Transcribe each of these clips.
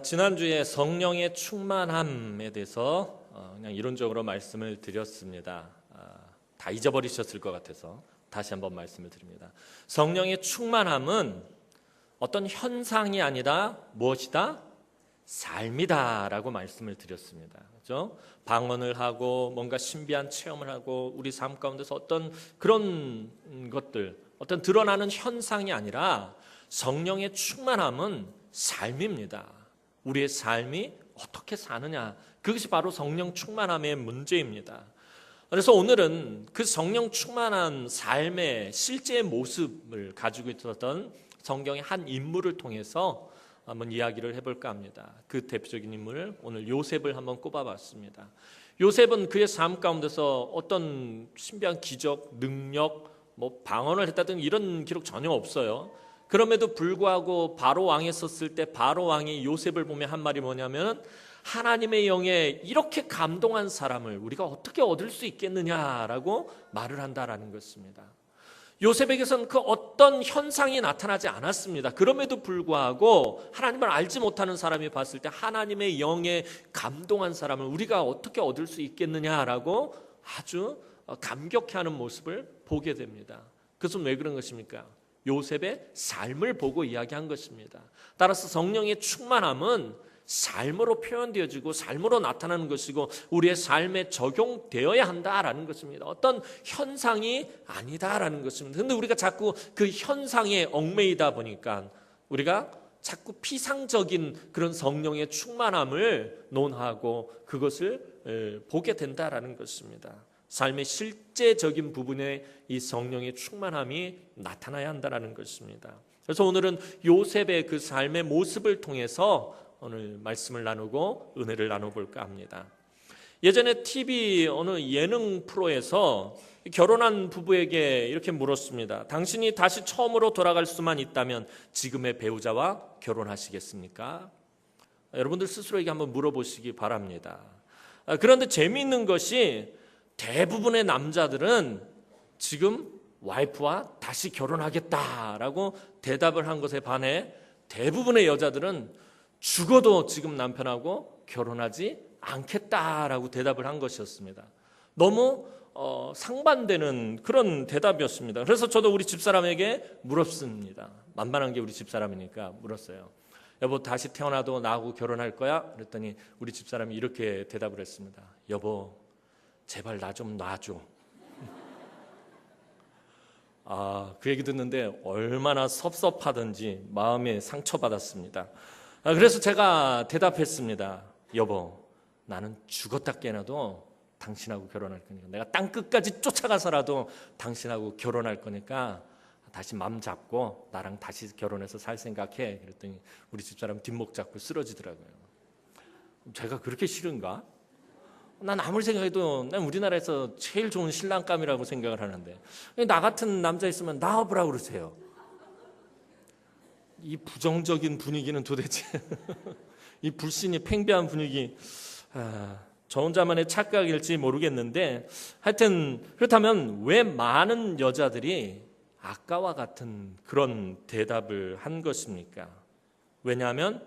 지난주에 성령의 충만함에 대해서 그냥 이론적으로 말씀을 드렸습니다. 다 잊어버리셨을 것 같아서 다시 한번 말씀을 드립니다. 성령의 충만함은 어떤 현상이 아니라 무엇이다? 삶이다라고 말씀을 드렸습니다. 그렇죠? 방언을 하고 뭔가 신비한 체험을 하고 우리 삶 가운데서 어떤 그런 것들, 어떤 드러나는 현상이 아니라 성령의 충만함은 삶입니다. 우리의 삶이 어떻게 사느냐, 그것이 바로 성령 충만함의 문제입니다. 그래서 오늘은 그 성령 충만한 삶의 실제 모습을 가지고 있었던 성경의 한 인물을 통해서 한번 이야기를 해볼까 합니다. 그 대표적인 인물, 오늘 요셉을 한번 꼽아봤습니다. 요셉은 그의 삶 가운데서 어떤 신비한 기적, 능력, 방언을 했다든 이런 기록 전혀 없어요. 그럼에도 불구하고 바로 왕에 섰을 때 바로 왕이 요셉을 보며 한 말이 뭐냐면, 하나님의 영에 이렇게 감동한 사람을 우리가 어떻게 얻을 수 있겠느냐라고 말을 한다라는 것입니다. 요셉에게서는 그 어떤 현상이 나타나지 않았습니다. 그럼에도 불구하고 하나님을 알지 못하는 사람이 봤을 때 하나님의 영에 감동한 사람을 우리가 어떻게 얻을 수 있겠느냐라고 아주 감격해하는 모습을 보게 됩니다. 그것은 왜 그런 것입니까? 요셉의 삶을 보고 이야기한 것입니다. 따라서 성령의 충만함은 삶으로 표현되어지고 삶으로 나타나는 것이고 우리의 삶에 적용되어야 한다라는 것입니다. 어떤 현상이 아니다라는 것입니다. 그런데 우리가 자꾸 그 현상에 얽매이다 보니까 우리가 자꾸 피상적인 그런 성령의 충만함을 논하고 그것을 보게 된다라는 것입니다. 삶의 실제적인 부분에 이 성령의 충만함이 나타나야 한다는 것입니다. 그래서 오늘은 요셉의 그 삶의 모습을 통해서 오늘 말씀을 나누고 은혜를 나눠볼까 합니다. 예전에 TV 어느 예능 프로에서 결혼한 부부에게 이렇게 물었습니다. 당신이 다시 처음으로 돌아갈 수만 있다면 지금의 배우자와 결혼하시겠습니까? 여러분들 스스로에게 한번 물어보시기 바랍니다. 그런데 재미있는 것이 대부분의 남자들은 지금 와이프와 다시 결혼하겠다라고 대답을 한 것에 반해 대부분의 여자들은 죽어도 지금 남편하고 결혼하지 않겠다라고 대답을 한 것이었습니다. 너무 상반되는 그런 대답이었습니다. 그래서 저도 우리 집사람에게 물었습니다. 만만한 게 우리 집사람이니까 물었어요. 여보, 다시 태어나도 나하고 결혼할 거야? 그랬더니 우리 집사람이 이렇게 대답을 했습니다. 여보, 제발 나 좀 놔줘. 그 얘기 듣는데 얼마나 섭섭하던지 마음에 상처받았습니다. 그래서 제가 대답했습니다. 여보, 나는 죽었다 깨어나도 당신하고 결혼할 거니까, 내가 땅 끝까지 쫓아가서라도 당신하고 결혼할 거니까 다시 맘 잡고 나랑 다시 결혼해서 살 생각해. 그랬더니 우리 집사람 뒷목 잡고 쓰러지더라고요. 제가 그렇게 싫은가? 난 아무리 생각해도 난 우리나라에서 제일 좋은 신랑감이라고 생각을 하는데 나 같은 남자 있으면 나와보라고 그러세요. 이 부정적인 분위기는 도대체 이 불신이 팽배한 분위기, 저 혼자만의 착각일지 모르겠는데 하여튼 그렇다면 왜 많은 여자들이 아까와 같은 그런 대답을 한 것입니까? 왜냐하면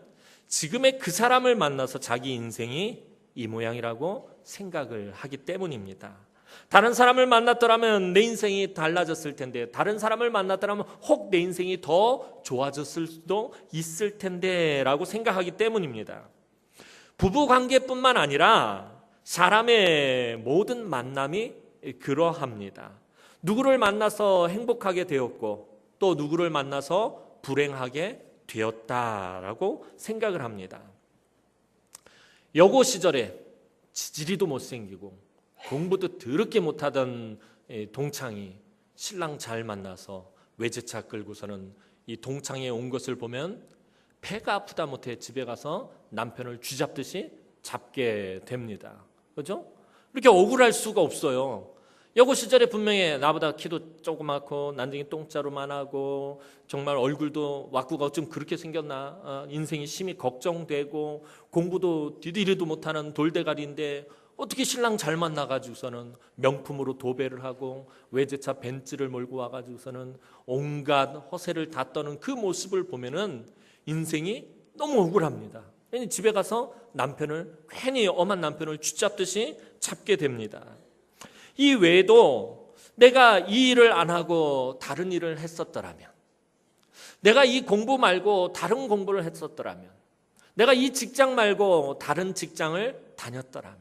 지금의 그 사람을 만나서 자기 인생이 이 모양이라고 생각을 하기 때문입니다. 다른 사람을 만났더라면 내 인생이 달라졌을 텐데, 다른 사람을 만났더라면 혹 내 인생이 더 좋아졌을 수도 있을 텐데 라고 생각하기 때문입니다. 부부관계뿐만 아니라 사람의 모든 만남이 그러합니다. 누구를 만나서 행복하게 되었고 또 누구를 만나서 불행하게 되었다라고 생각을 합니다. 여고 시절에 지지리도 못생기고 공부도 더럽게 못하던 동창이 신랑 잘 만나서 외제차 끌고서는 이 동창에 온 것을 보면 배가 아프다 못해 집에 가서 남편을 쥐잡듯이 잡게 됩니다. 그렇죠? 이렇게 억울할 수가 없어요. 여고 시절에 분명히 나보다 키도 조그맣고 난쟁이 똥자루만 하고 정말 얼굴도 왁구가 어쩜 그렇게 생겼나, 인생이 심히 걱정되고 공부도 디디리도 못하는 돌대가리인데 어떻게 신랑 잘 만나가지고서는 명품으로 도배를 하고 외제차 벤츠를 몰고 와가지고서는 온갖 허세를 다 떠는 그 모습을 보면은 인생이 너무 억울합니다. 괜히 집에 가서 남편을 괜히 엄한 남편을 쥐잡듯이 잡게 됩니다. 이 외에도 내가 이 일을 안 하고 다른 일을 했었더라면, 내가 이 공부 말고 다른 공부를 했었더라면, 내가 이 직장 말고 다른 직장을 다녔더라면,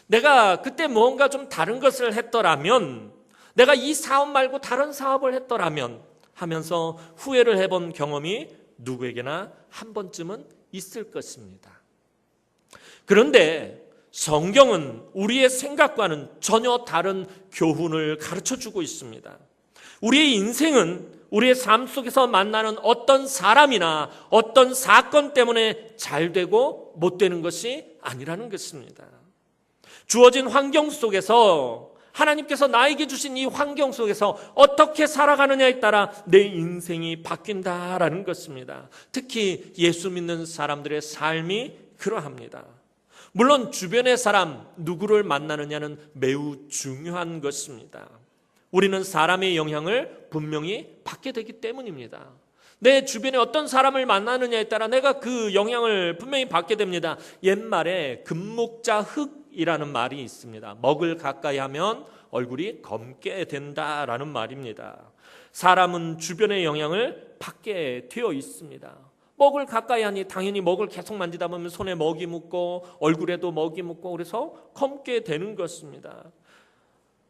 내가 그때 뭔가 좀 다른 것을 했더라면, 내가 이 사업 말고 다른 사업을 했더라면 하면서 후회를 해본 경험이 누구에게나 한 번쯤은 있을 것입니다. 그런데 성경은 우리의 생각과는 전혀 다른 교훈을 가르쳐주고 있습니다. 우리의 인생은 우리의 삶 속에서 만나는 어떤 사람이나 어떤 사건 때문에 잘 되고 못 되는 것이 아니라는 것입니다. 주어진 환경 속에서, 하나님께서 나에게 주신 이 환경 속에서 어떻게 살아가느냐에 따라 내 인생이 바뀐다라는 것입니다. 특히 예수 믿는 사람들의 삶이 그러합니다. 물론 주변의 사람 누구를 만나느냐는 매우 중요한 것입니다. 우리는 사람의 영향을 분명히 받게 되기 때문입니다. 내 주변에 어떤 사람을 만나느냐에 따라 내가 그 영향을 분명히 받게 됩니다. 옛말에 금목자 흙이라는 말이 있습니다. 먹을 가까이 하면 얼굴이 검게 된다라는 말입니다. 사람은 주변의 영향을 받게 되어 있습니다. 먹을 가까이 하니 당연히 먹을 계속 만지다 보면 손에 먹이 묻고 얼굴에도 먹이 묻고 그래서 검게 되는 것입니다.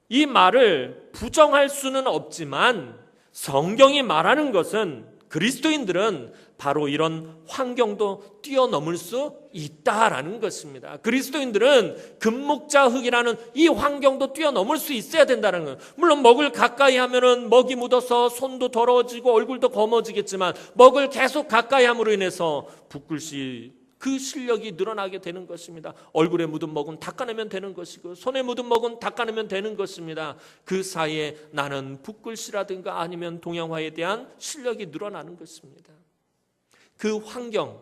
이 말을 부정할 수는 없지만 성경이 말하는 것은 그리스도인들은 바로 이런 환경도 뛰어넘을 수 있다라는 것입니다. 그리스도인들은 금목자 흙이라는 이 환경도 뛰어넘을 수 있어야 된다는 거예요. 물론 먹을 가까이 하면은 먹이 묻어서 손도 더러워지고 얼굴도 검어지겠지만 먹을 계속 가까이 함으로 인해서 붓글씨 그 실력이 늘어나게 되는 것입니다. 얼굴에 묻은 먹은 닦아내면 되는 것이고 손에 묻은 먹은 닦아내면 되는 것입니다. 그 사이에 나는 붓글씨라든가 아니면 동양화에 대한 실력이 늘어나는 것입니다. 그 환경,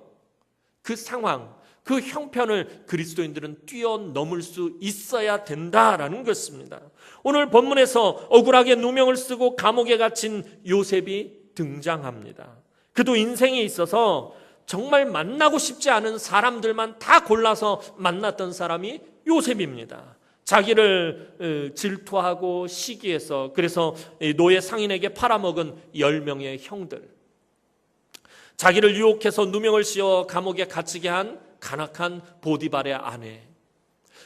그 상황, 그 형편을 그리스도인들은 뛰어넘을 수 있어야 된다라는 것입니다. 오늘 본문에서 억울하게 누명을 쓰고 감옥에 갇힌 요셉이 등장합니다. 그도 인생에 있어서 정말 만나고 싶지 않은 사람들만 다 골라서 만났던 사람이 요셉입니다. 자기를 질투하고 시기해서 그래서 노예 상인에게 팔아먹은 10명의 형들, 자기를 유혹해서 누명을 씌워 감옥에 갇히게 한 간악한 보디발의 아내,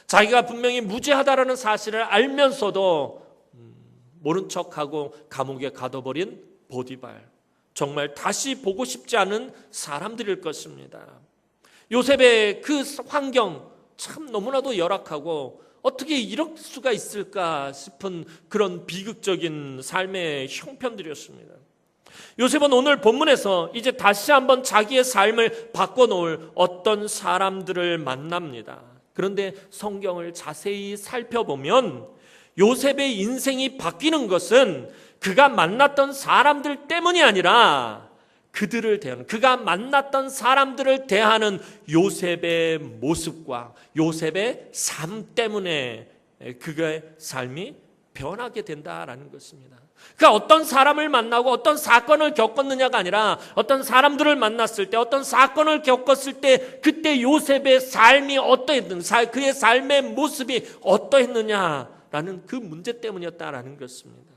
자기가 분명히 무죄하다라는 사실을 알면서도 모른 척하고 감옥에 가둬버린 보디발, 정말 다시 보고 싶지 않은 사람들일 것입니다. 요셉의 그 환경 참 너무나도 열악하고 어떻게 이럴 수가 있을까 싶은 그런 비극적인 삶의 형편들이었습니다. 요셉은 오늘 본문에서 이제 다시 한번 자기의 삶을 바꿔놓을 어떤 사람들을 만납니다. 그런데 성경을 자세히 살펴보면 요셉의 인생이 바뀌는 것은 그가 만났던 사람들 때문이 아니라 그들을 대하는, 그가 만났던 사람들을 대하는 요셉의 모습과 요셉의 삶 때문에 그의 삶이 변하게 된다라는 것입니다. 그가 어떤 사람을 만나고 어떤 사건을 겪었느냐가 아니라 어떤 사람들을 만났을 때, 어떤 사건을 겪었을 때 그때 요셉의 삶이 어떠했는가, 그의 삶의 모습이 어떠했느냐라는 그 문제 때문이었다라는 것입니다.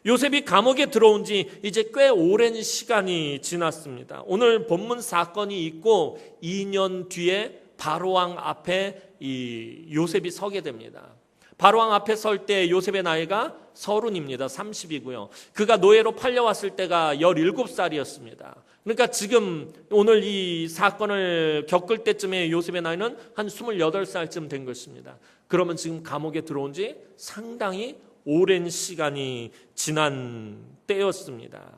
요셉이 감옥에 들어온 지 이제 꽤 오랜 시간이 지났습니다. 오늘 본문 사건이 있고 2년 뒤에 바로왕 앞에 이 요셉이 서게 됩니다. 바로왕 앞에 설 때 요셉의 나이가 30입니다. 30이고요. 그가 노예로 팔려왔을 때가 17살이었습니다. 그러니까 지금 오늘 이 사건을 겪을 때쯤에 요셉의 나이는 한 28살쯤 된 것입니다. 그러면 지금 감옥에 들어온 지 상당히 오랜 시간이 지난 때였습니다.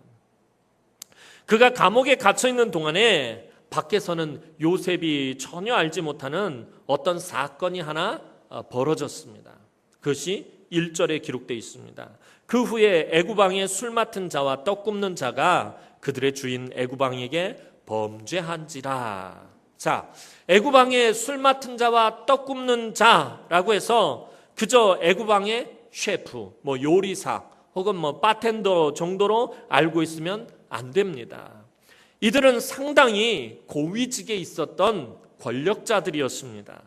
그가 감옥에 갇혀 있는 동안에 밖에서는 요셉이 전혀 알지 못하는 어떤 사건이 하나 벌어졌습니다. 그것이 1절에 기록되어 있습니다. 그 후에 애구방에 술 맡은 자와 떡 굽는 자가 그들의 주인 애구방에게 범죄한지라. 자, 애구방에 술 맡은 자와 떡 굽는 자라고 해서 그저 애구방의 셰프, 요리사 혹은 바텐더 정도로 알고 있으면 안 됩니다. 이들은 상당히 고위직에 있었던 권력자들이었습니다.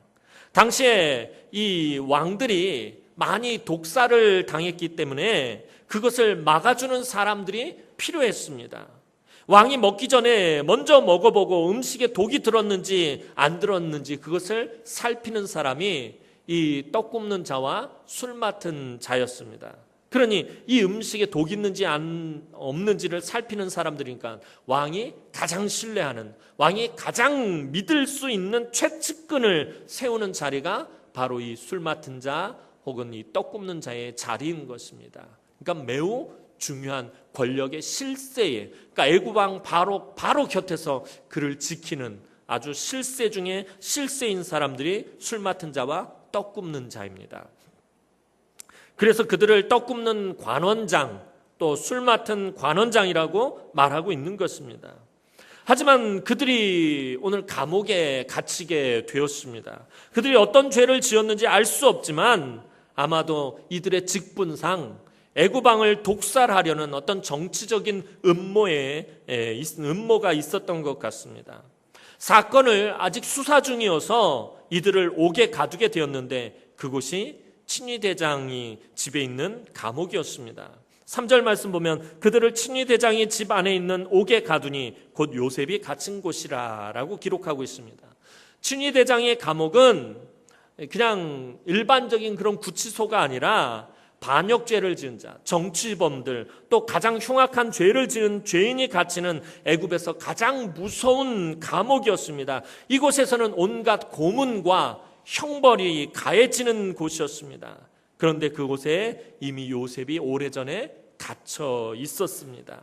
당시에 이 왕들이 많이 독사를 당했기 때문에 그것을 막아주는 사람들이 필요했습니다. 왕이 먹기 전에 먼저 먹어보고 음식에 독이 들었는지 안 들었는지 그것을 살피는 사람이 이 떡 굽는 자와 술 맡은 자였습니다. 그러니 이 음식에 독이 있는지 없는지를 살피는 사람들이니까 왕이 가장 신뢰하는, 왕이 가장 믿을 수 있는 최측근을 세우는 자리가 바로 이 술 맡은 자 혹은 이 떡 굽는 자의 자리인 것입니다. 그러니까 매우 중요한 권력의 실세에, 그러니까 애굽왕 바로 곁에서 그를 지키는 아주 실세 중에 실세인 사람들이 술 맡은 자와 떡 굽는 자입니다. 그래서 그들을 떡 굽는 관원장, 또 술 맡은 관원장이라고 말하고 있는 것입니다. 하지만 그들이 오늘 감옥에 갇히게 되었습니다. 그들이 어떤 죄를 지었는지 알 수 없지만 아마도 이들의 직분상 애굽왕을 독살하려는 어떤 정치적인 음모가 있었던 것 같습니다. 사건을 아직 수사 중이어서 이들을 옥에 가두게 되었는데 그곳이 친위대장이 집에 있는 감옥이었습니다. 3절 말씀 보면 그들을 친위대장이 집 안에 있는 옥에 가두니 곧 요셉이 갇힌 곳이라 라고 기록하고 있습니다. 친위대장의 감옥은 그냥 일반적인 그런 구치소가 아니라 반역죄를 지은 자, 정치범들, 또 가장 흉악한 죄를 지은 죄인이 갇히는 애굽에서 가장 무서운 감옥이었습니다. 이곳에서는 온갖 고문과 형벌이 가해지는 곳이었습니다. 그런데 그곳에 이미 요셉이 오래전에 갇혀 있었습니다.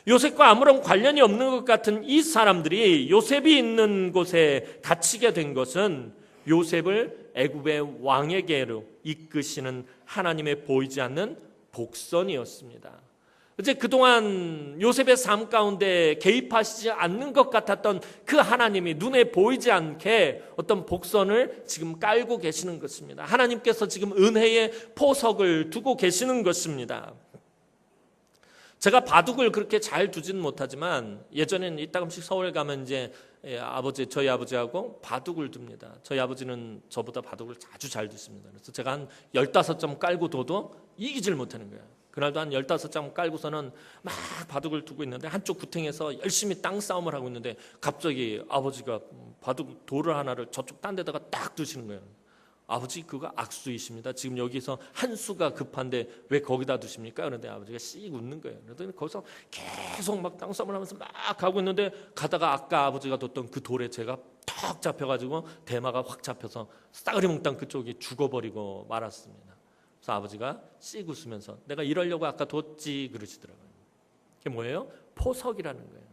요셉과 아무런 관련이 없는 것 같은 이 사람들이 요셉이 있는 곳에 갇히게 된 것은 요셉을 애굽의 왕에게로 이끄시는 하나님의 보이지 않는 복선이었습니다. 이제 그동안 요셉의 삶 가운데 개입하시지 않는 것 같았던 그 하나님이 눈에 보이지 않게 어떤 복선을 지금 깔고 계시는 것입니다. 하나님께서 지금 은혜의 포석을 두고 계시는 것입니다. 제가 바둑을 그렇게 잘 두지는 못하지만 예전에는 이따금씩 서울 가면 이제 저희 아버지하고 바둑을 둡니다. 저희 아버지는 저보다 바둑을 아주 잘 두십니다. 그래서 제가 한 15점 깔고 둬도 이기질 못하는 거예요. 그날도 한 15장 깔고서는 막 바둑을 두고 있는데 한쪽 구탱에서 열심히 땅 싸움을 하고 있는데 갑자기 아버지가 바둑 돌을 하나를 저쪽 딴 데다가 딱 두시는 거예요. 아버지 그거 악수이십니다. 지금 여기서 한 수가 급한데 왜 거기다 두십니까? 그런데 아버지가 씩 웃는 거예요. 그러더니 거기서 계속 막 땅 싸움을 하면서 막 가고 있는데 가다가 아까 아버지가 뒀던 그 돌에 제가 턱 잡혀가지고 대마가 확 잡혀서 싸그리 몽땅 그쪽이 죽어버리고 말았습니다. 그래서 아버지가 씩 웃으면서 내가 이러려고 아까 뒀지 그러시더라고요. 그게 뭐예요? 포석이라는 거예요.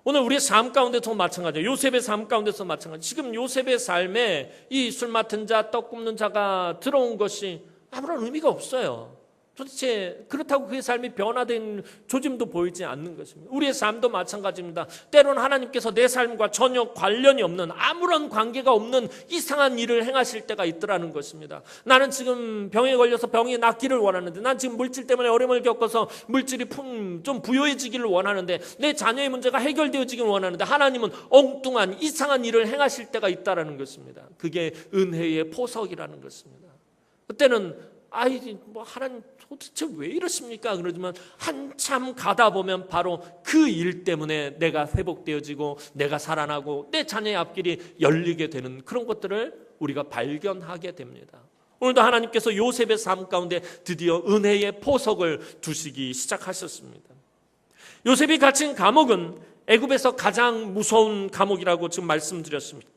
오늘 우리의 삶 가운데서 마찬가지예요. 요셉의 삶 가운데서 마찬가지. 지금 요셉의 삶에 이 술 맡은 자, 떡 굽는 자가 들어온 것이 아무런 의미가 없어요. 도대체 그렇다고 그의 삶이 변화된 조짐도 보이지 않는 것입니다. 우리의 삶도 마찬가지입니다. 때로는 하나님께서 내 삶과 전혀 관련이 없는 아무런 관계가 없는 이상한 일을 행하실 때가 있더라는 것입니다. 나는 지금 병에 걸려서 병이 낫기를 원하는데, 난 지금 물질 때문에 어려움을 겪어서 물질이 좀 부유해지기를 원하는데, 내 자녀의 문제가 해결되어지기를 원하는데 하나님은 엉뚱한 이상한 일을 행하실 때가 있다라는 것입니다. 그게 은혜의 포석이라는 것입니다. 그때는 하나님 도대체 왜 이러십니까? 그러지만 한참 가다 보면 바로 그 일 때문에 내가 회복되어지고 내가 살아나고 내 자녀의 앞길이 열리게 되는 그런 것들을 우리가 발견하게 됩니다. 오늘도 하나님께서 요셉의 삶 가운데 드디어 은혜의 포석을 두시기 시작하셨습니다. 요셉이 갇힌 감옥은 애굽에서 가장 무서운 감옥이라고 지금 말씀드렸습니다.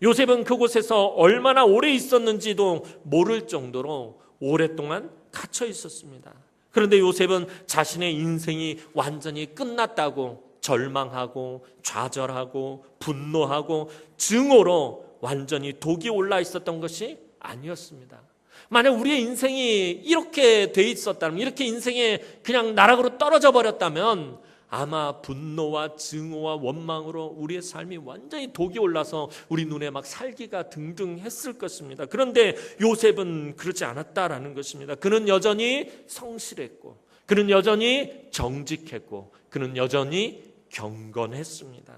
요셉은 그곳에서 얼마나 오래 있었는지도 모를 정도로 오랫동안 갇혀 있었습니다. 그런데 요셉은 자신의 인생이 완전히 끝났다고 절망하고 좌절하고 분노하고 증오로 완전히 독이 올라 있었던 것이 아니었습니다. 만약 우리의 인생이 이렇게 돼 있었다면, 이렇게 인생에 그냥 나락으로 떨어져 버렸다면 아마 분노와 증오와 원망으로 우리의 삶이 완전히 독이 올라서 우리 눈에 막 살기가 등등했을 것입니다. 그런데 요셉은 그렇지 않았다라는 것입니다. 그는 여전히 성실했고, 그는 여전히 정직했고, 그는 여전히 경건했습니다.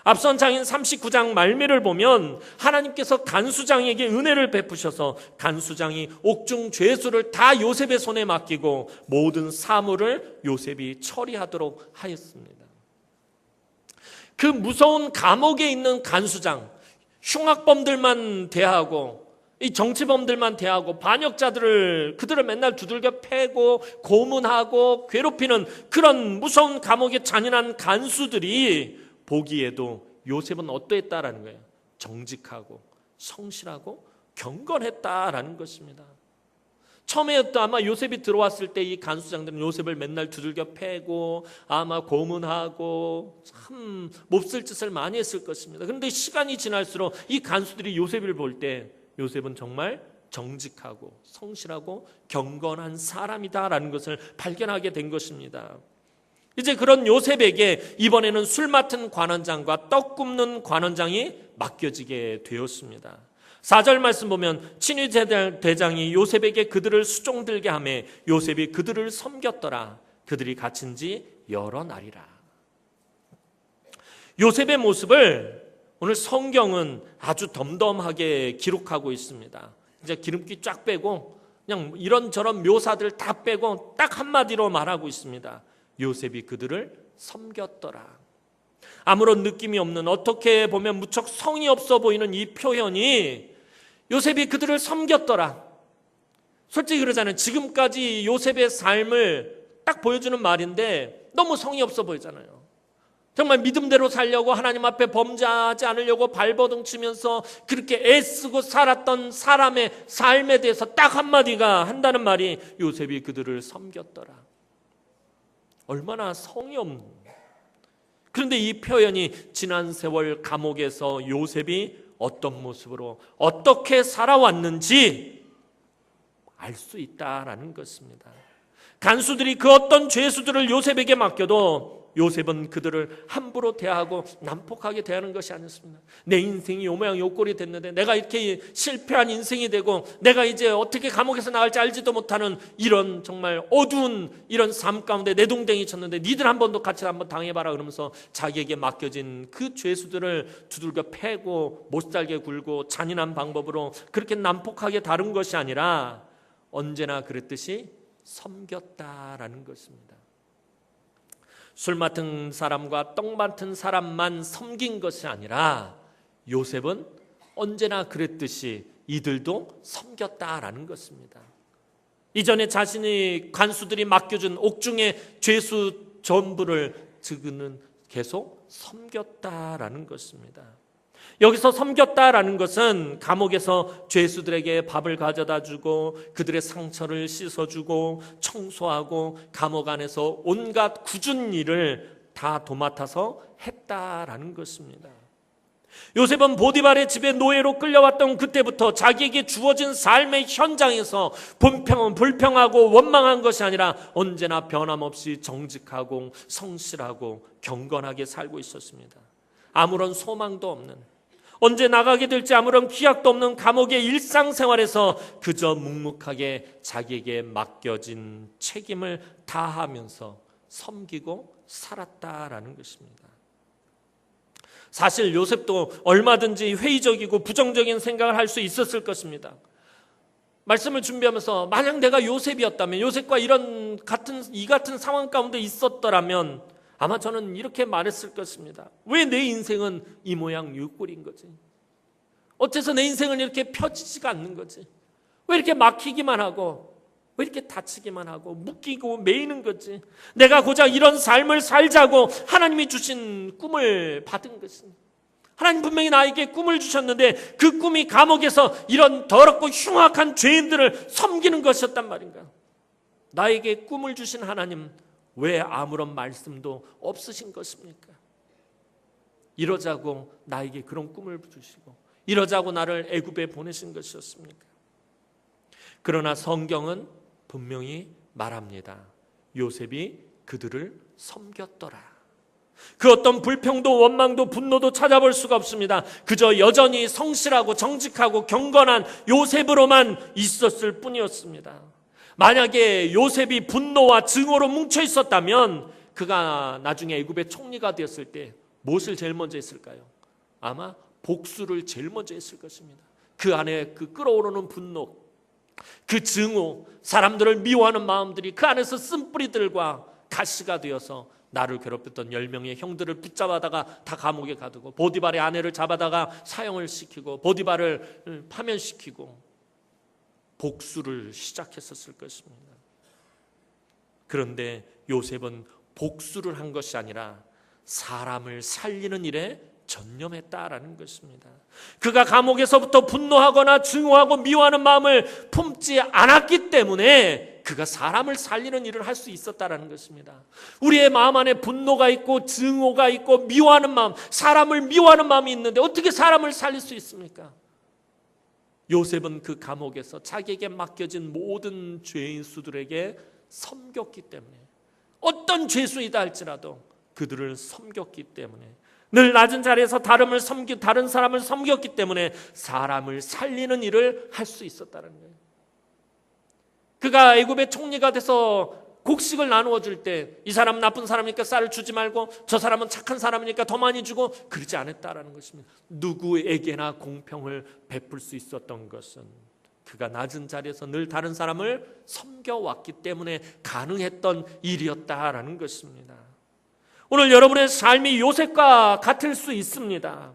앞선 장인 39장 말미를 보면 하나님께서 간수장에게 은혜를 베푸셔서 간수장이 옥중 죄수를 다 요셉의 손에 맡기고 모든 사물을 요셉이 처리하도록 하였습니다. 그 무서운 감옥에 있는 간수장, 흉악범들만 대하고 이 정치범들만 대하고 그들을 맨날 두들겨 패고 고문하고 괴롭히는 그런 무서운 감옥의 잔인한 간수들이 보기에도 요셉은 어떠했다라는 거예요. 정직하고 성실하고 경건했다라는 것입니다. 처음에도 아마 요셉이 들어왔을 때 이 간수장들은 요셉을 맨날 두들겨 패고 아마 고문하고 참 몹쓸 짓을 많이 했을 것입니다. 그런데 시간이 지날수록 이 간수들이 요셉을 볼 때 요셉은 정말 정직하고 성실하고 경건한 사람이다라는 것을 발견하게 된 것입니다. 이제 그런 요셉에게 이번에는 술 맡은 관원장과 떡 굽는 관원장이 맡겨지게 되었습니다. 4절 말씀 보면 친위 대장이 요셉에게 그들을 수종들게 하매 요셉이 그들을 섬겼더라. 그들이 갇힌 지 여러 날이라. 요셉의 모습을 오늘 성경은 아주 덤덤하게 기록하고 있습니다. 이제 기름기 쫙 빼고 그냥 이런저런 묘사들 다 빼고 딱 한마디로 말하고 있습니다. 요셉이 그들을 섬겼더라. 아무런 느낌이 없는, 어떻게 보면 무척 성의 없어 보이는 이 표현이 요셉이 그들을 섬겼더라. 솔직히 그러잖아요. 지금까지 요셉의 삶을 딱 보여주는 말인데 너무 성의 없어 보이잖아요. 정말 믿음대로 살려고 하나님 앞에 범죄하지 않으려고 발버둥 치면서 그렇게 애쓰고 살았던 사람의 삶에 대해서 딱 한마디가 한다는 말이 요셉이 그들을 섬겼더라. 얼마나 성의 없는. 그런데 이 표현이 지난 세월 감옥에서 요셉이 어떤 모습으로 어떻게 살아왔는지 알 수 있다라는 것입니다. 간수들이 그 어떤 죄수들을 요셉에게 맡겨도 요셉은 그들을 함부로 대하고 난폭하게 대하는 것이 아니었습니다. 내 인생이 요 모양 요 꼴이 됐는데 내가 이렇게 실패한 인생이 되고 내가 이제 어떻게 감옥에서 나갈지 알지도 못하는 이런 정말 어두운 이런 삶 가운데 내동댕이 쳤는데 니들 한 번도 같이 한번 당해봐라 그러면서 자기에게 맡겨진 그 죄수들을 두들겨 패고 못살게 굴고 잔인한 방법으로 그렇게 난폭하게 다룬 것이 아니라 언제나 그랬듯이 섬겼다라는 것입니다. 술 맡은 사람과 떡 맡은 사람만 섬긴 것이 아니라 요셉은 언제나 그랬듯이 이들도 섬겼다라는 것입니다. 이전에 자신이 간수들이 맡겨준 옥중의 죄수 전부를 그는 계속 섬겼다라는 것입니다. 여기서 섬겼다라는 것은 감옥에서 죄수들에게 밥을 가져다 주고 그들의 상처를 씻어주고 청소하고 감옥 안에서 온갖 굳은 일을 다 도맡아서 했다라는 것입니다. 요셉은 보디발의 집에 노예로 끌려왔던 그때부터 자기에게 주어진 삶의 현장에서 불평하고 원망한 것이 아니라 언제나 변함없이 정직하고 성실하고 경건하게 살고 있었습니다. 아무런 소망도 없는, 언제 나가게 될지 아무런 기약도 없는 감옥의 일상생활에서 그저 묵묵하게 자기에게 맡겨진 책임을 다하면서 섬기고 살았다라는 것입니다. 사실 요셉도 얼마든지 회의적이고 부정적인 생각을 할 수 있었을 것입니다. 말씀을 준비하면서 만약 내가 요셉이었다면, 요셉과 이 같은 상황 가운데 있었더라면 아마 저는 이렇게 말했을 것입니다. 왜 내 인생은 이 모양 이 꼴인 거지? 어째서 내 인생은 이렇게 펴지지가 않는 거지? 왜 이렇게 막히기만 하고 왜 이렇게 다치기만 하고 묶이고 매이는 거지? 내가 고작 이런 삶을 살자고 하나님이 주신 꿈을 받은 것이, 하나님 분명히 나에게 꿈을 주셨는데 그 꿈이 감옥에서 이런 더럽고 흉악한 죄인들을 섬기는 것이었단 말인가? 나에게 꿈을 주신 하나님 왜 아무런 말씀도 없으신 것입니까? 이러자고 나에게 그런 꿈을 주시고 이러자고 나를 애굽에 보내신 것이었습니까? 그러나 성경은 분명히 말합니다. 요셉이 그들을 섬겼더라. 그 어떤 불평도 원망도 분노도 찾아볼 수가 없습니다. 그저 여전히 성실하고 정직하고 경건한 요셉으로만 있었을 뿐이었습니다. 만약에 요셉이 분노와 증오로 뭉쳐 있었다면 그가 나중에 애굽의 총리가 되었을 때 무엇을 제일 먼저 했을까요? 아마 복수를 제일 먼저 했을 것입니다. 그 안에 그 끓어오르는 분노, 그 증오, 사람들을 미워하는 마음들이 그 안에서 쓴뿌리들과 가시가 되어서 나를 괴롭혔던 10명의 형들을 붙잡아다가 다 감옥에 가두고, 보디발의 아내를 잡아다가 사형을 시키고, 보디발을 파면시키고 복수를 시작했었을 것입니다. 그런데 요셉은 복수를 한 것이 아니라 사람을 살리는 일에 전념했다라는 것입니다. 그가 감옥에서부터 분노하거나 증오하고 미워하는 마음을 품지 않았기 때문에 그가 사람을 살리는 일을 할 수 있었다라는 것입니다. 우리의 마음 안에 분노가 있고 증오가 있고 미워하는 마음, 사람을 미워하는 마음이 있는데 어떻게 사람을 살릴 수 있습니까? 요셉은 그 감옥에서 자기에게 맡겨진 모든 죄인수들에게 섬겼기 때문에, 어떤 죄수이다 할지라도 그들을 섬겼기 때문에, 늘 낮은 자리에서 다른 사람을 섬겼기 때문에 사람을 살리는 일을 할 수 있었다는 거예요. 그가 애굽의 총리가 돼서 곡식을 나누어 줄 때 이 사람은 나쁜 사람이니까 쌀을 주지 말고 저 사람은 착한 사람이니까 더 많이 주고, 그러지 않았다라는 것입니다. 누구에게나 공평을 베풀 수 있었던 것은 그가 낮은 자리에서 늘 다른 사람을 섬겨왔기 때문에 가능했던 일이었다라는 것입니다. 오늘 여러분의 삶이 요셉과 같을 수 있습니다.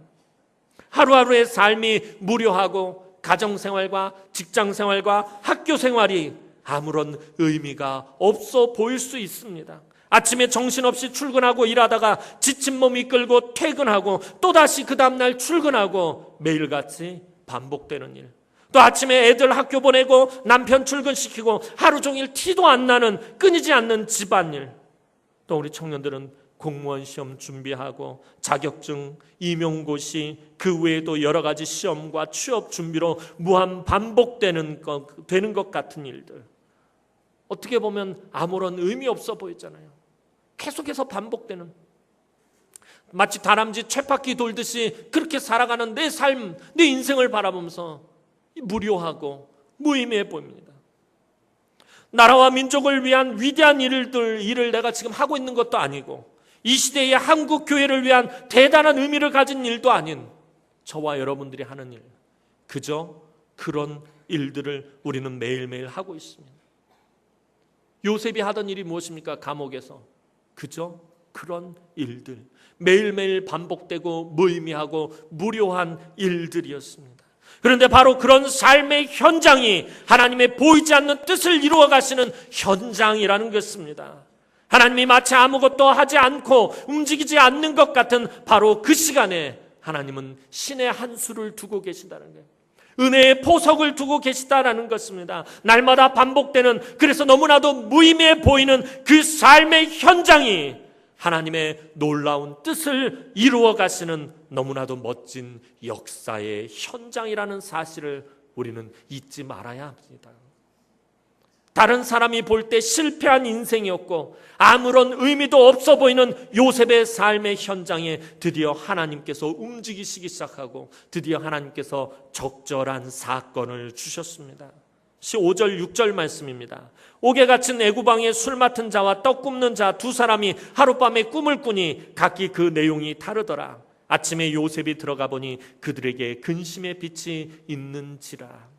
하루하루의 삶이 무료하고 가정생활과 직장생활과 학교생활이 아무런 의미가 없어 보일 수 있습니다. 아침에 정신없이 출근하고 일하다가 지친 몸 이끌고 퇴근하고 또다시 그 다음날 출근하고 매일같이 반복되는 일, 또 아침에 애들 학교 보내고 남편 출근시키고 하루 종일 티도 안 나는 끊이지 않는 집안일, 또 우리 청년들은 공무원 시험 준비하고 자격증, 임용고시, 그 외에도 여러 가지 시험과 취업 준비로 무한 반복되는 것 같은 일들, 어떻게 보면 아무런 의미 없어 보이잖아요. 계속해서 반복되는, 마치 다람쥐 쳇바퀴 돌듯이 그렇게 살아가는 내 삶, 내 인생을 바라보면서 무료하고 무의미해 보입니다. 나라와 민족을 위한 위대한 일을 내가 지금 하고 있는 것도 아니고, 이 시대의 한국 교회를 위한 대단한 의미를 가진 일도 아닌 저와 여러분들이 하는 일, 그저 그런 일들을 우리는 매일매일 하고 있습니다. 요셉이 하던 일이 무엇입니까? 감옥에서 그저 그런 일들, 매일매일 반복되고 무의미하고 무료한 일들이었습니다. 그런데 바로 그런 삶의 현장이 하나님의 보이지 않는 뜻을 이루어 가시는 현장이라는 것입니다. 하나님이 마치 아무것도 하지 않고 움직이지 않는 것 같은 바로 그 시간에 하나님은 신의 한 수를 두고 계신다는 거예요. 은혜의 보석을 두고 계시다라는 것입니다. 날마다 반복되는, 그래서 너무나도 무의미해 보이는 그 삶의 현장이 하나님의 놀라운 뜻을 이루어 가시는 너무나도 멋진 역사의 현장이라는 사실을 우리는 잊지 말아야 합니다. 다른 사람이 볼 때 실패한 인생이었고 아무런 의미도 없어 보이는 요셉의 삶의 현장에 드디어 하나님께서 움직이시기 시작하고 드디어 하나님께서 적절한 사건을 주셨습니다. 5절 6절 말씀입니다. 옥에 갇힌 애굽 왕의 술 맡은 자와 떡 굽는 자 두 사람이 하룻밤에 꿈을 꾸니 각기 그 내용이 다르더라. 아침에 요셉이 들어가 보니 그들에게 근심의 빛이 있는지라.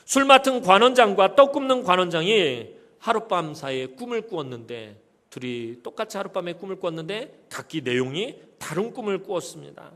술 맡은 관원장과 떡 굽는 관원장이 하룻밤 사이에 꿈을 꾸었는데, 둘이 똑같이 하룻밤에 꿈을 꾸었는데 각기 내용이 다른 꿈을 꾸었습니다.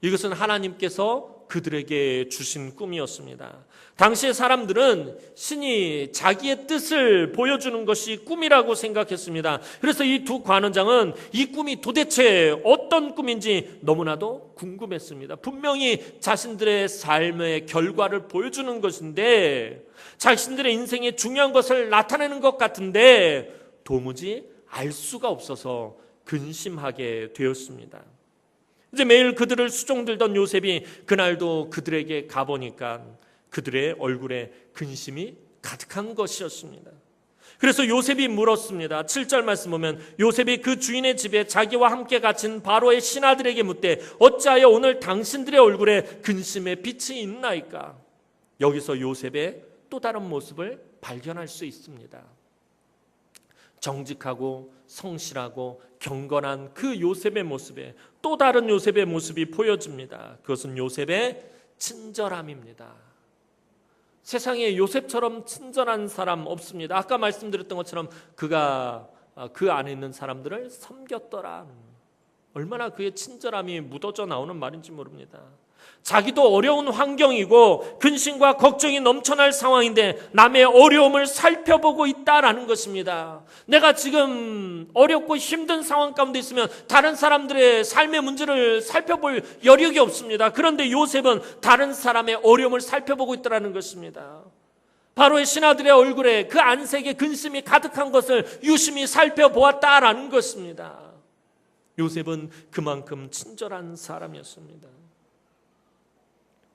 이것은 하나님께서 그들에게 주신 꿈이었습니다. 당시의 사람들은 신이 자기의 뜻을 보여주는 것이 꿈이라고 생각했습니다. 그래서 이 두 관원장은 이 꿈이 도대체 어떤 꿈인지 너무나도 궁금했습니다. 분명히 자신들의 삶의 결과를 보여주는 것인데, 자신들의 인생의 중요한 것을 나타내는 것 같은데 도무지 알 수가 없어서 근심하게 되었습니다. 이제 매일 그들을 수종들던 요셉이 그날도 그들에게 가보니까 그들의 얼굴에 근심이 가득한 것이었습니다. 그래서 요셉이 물었습니다. 7절 말씀 보면 요셉이 그 주인의 집에 자기와 함께 갇힌 바로의 신하들에게 묻되 어찌하여 오늘 당신들의 얼굴에 근심의 빛이 있나이까? 여기서 요셉의 또 다른 모습을 발견할 수 있습니다. 정직하고 성실하고 경건한 그 요셉의 모습에 또 다른 요셉의 모습이 보여집니다. 그것은 요셉의 친절함입니다. 세상에 요셉처럼 친절한 사람 없습니다. 아까 말씀드렸던 것처럼 그가 그 안에 있는 사람들을 섬겼더라. 얼마나 그의 친절함이 묻어져 나오는 말인지 모릅니다. 자기도 어려운 환경이고 근심과 걱정이 넘쳐날 상황인데 남의 어려움을 살펴보고 있다라는 것입니다. 내가 지금 어렵고 힘든 상황 가운데 있으면 다른 사람들의 삶의 문제를 살펴볼 여력이 없습니다. 그런데 요셉은 다른 사람의 어려움을 살펴보고 있다라는 것입니다. 바로의 신하들의 얼굴에 그 안색에 근심이 가득한 것을 유심히 살펴보았다라는 것입니다. 요셉은 그만큼 친절한 사람이었습니다.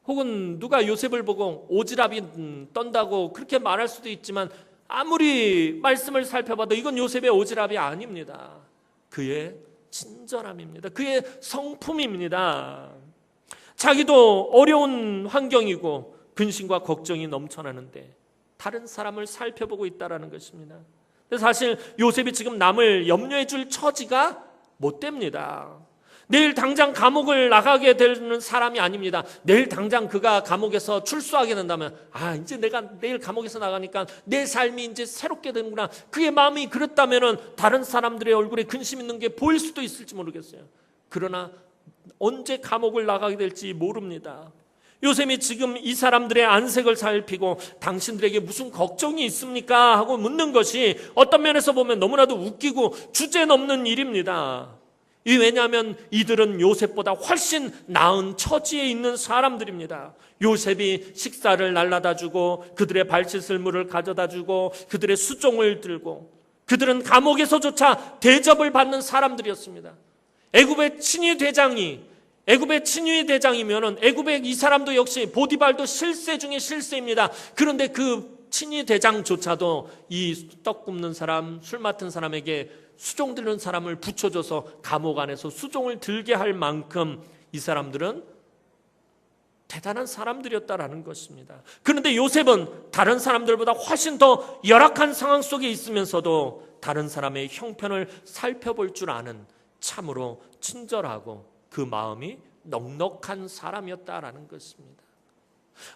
혹은 누가 요셉을 보고 오지랖이 떤다고 그렇게 말할 수도 있지만 아무리 말씀을 살펴봐도 이건 요셉의 오지랖이 아닙니다. 그의 친절함입니다. 그의 성품입니다. 자기도 어려운 환경이고 근심과 걱정이 넘쳐나는데 다른 사람을 살펴보고 있다는 것입니다. 사실 요셉이 지금 남을 염려해 줄 처지가 못 됩니다. 내일 당장 감옥을 나가게 되는 사람이 아닙니다. 내일 당장 그가 감옥에서 출소하게 된다면 이제 내가 내일 감옥에서 나가니까 내 삶이 이제 새롭게 되는구나. 그의 마음이 그렇다면 다른 사람들의 얼굴에 근심 있는 게 보일 수도 있을지 모르겠어요. 그러나 언제 감옥을 나가게 될지 모릅니다. 요셉이 지금 이 사람들의 안색을 살피고 당신들에게 무슨 걱정이 있습니까? 하고 묻는 것이 어떤 면에서 보면 너무나도 웃기고 주제넘는 일입니다. 왜냐하면 이들은 요셉보다 훨씬 나은 처지에 있는 사람들입니다. 요셉이 식사를 날라다 주고 그들의 발 씻을 물을 가져다 주고 그들의 수종을 들고 그들은 감옥에서조차 대접을 받는 사람들이었습니다. 애굽의 친위 대장이면은 애굽의 이 사람도 역시 보디발도 실세 중에 실세입니다. 그런데 그 친위 대장조차도 이 떡 굽는 사람, 술 맡은 사람에게 수종 드는 사람을 붙여줘서 감옥 안에서 수종을 들게 할 만큼 이 사람들은 대단한 사람들이었다라는 것입니다. 그런데 요셉은 다른 사람들보다 훨씬 더 열악한 상황 속에 있으면서도 다른 사람의 형편을 살펴볼 줄 아는 참으로 친절하고 그 마음이 넉넉한 사람이었다라는 것입니다.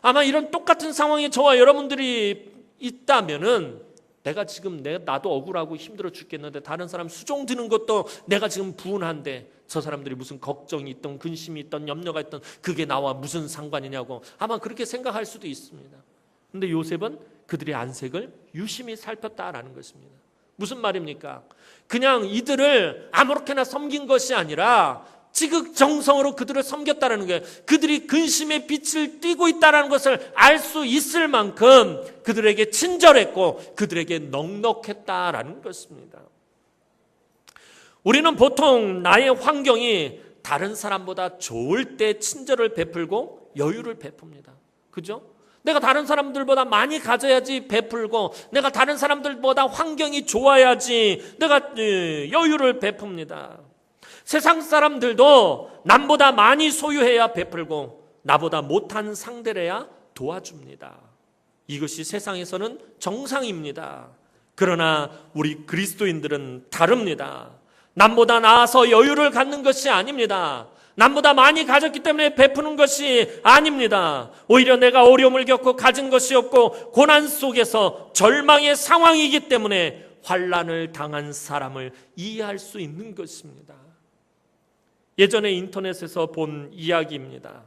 아마 이런 똑같은 상황에 저와 여러분들이 있다면은 내가 지금 나도 억울하고 힘들어 죽겠는데 다른 사람 수종 드는 것도 내가 지금 분한데 저 사람들이 무슨 걱정이 있던 근심이 있던 염려가 있던 그게 나와 무슨 상관이냐고 아마 그렇게 생각할 수도 있습니다. 그런데 요셉은 그들의 안색을 유심히 살폈다라는 것입니다. 무슨 말입니까? 그냥 이들을 아무렇게나 섬긴 것이 아니라 지극정성으로 그들을 섬겼다는 거예요. 그들이 근심의 빛을 띠고 있다는 것을 알 수 있을 만큼 그들에게 친절했고 그들에게 넉넉했다라는 것입니다. 우리는 보통 나의 환경이 다른 사람보다 좋을 때 친절을 베풀고 여유를 베풉니다. 그죠? 내가 다른 사람들보다 많이 가져야지 베풀고 내가 다른 사람들보다 환경이 좋아야지 내가 여유를 베풉니다. 세상 사람들도 남보다 많이 소유해야 베풀고 나보다 못한 상대래야 도와줍니다. 이것이 세상에서는 정상입니다. 그러나 우리 그리스도인들은 다릅니다. 남보다 나아서 여유를 갖는 것이 아닙니다. 남보다 많이 가졌기 때문에 베푸는 것이 아닙니다. 오히려 내가 어려움을 겪고 가진 것이 없고 고난 속에서 절망의 상황이기 때문에 환난을 당한 사람을 이해할 수 있는 것입니다. 예전에 인터넷에서 본 이야기입니다.